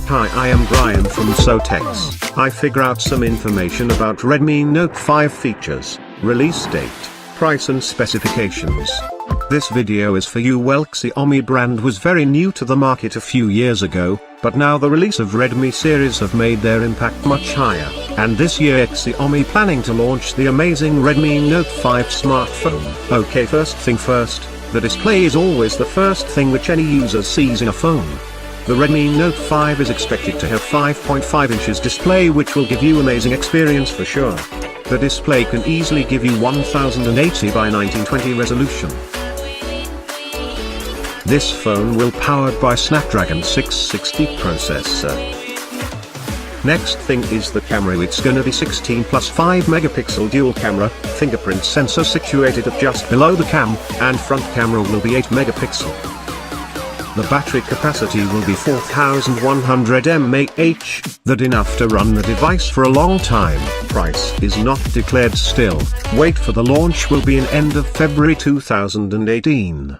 Hi, I am Brian from Sotex. I figure out some information about Redmi Note 5 features, release date, price and specifications. This video is for you. Well, Xiaomi brand was very new to the market a few years ago, but now the release of Redmi series have made their impact much higher, and this year Xiaomi planning to launch the amazing Redmi Note 5 smartphone. Okay, first thing first, the display is always the first thing which any user sees in a phone. The Redmi Note 5 is expected to have 5.5 inches display, which will give you amazing experience for sure. The display can easily give you 1080 by 1920 resolution. This phone will powered by Snapdragon 660 processor. Next thing is the camera. It's gonna be 16 plus 5 megapixel dual camera, fingerprint sensor situated at just below the cam, and front camera will be 8 megapixel. The battery capacity will be 4100 mAh, that enough to run the device for a long time. Price is not declared still. Wait for the launch will be in end of February 2018.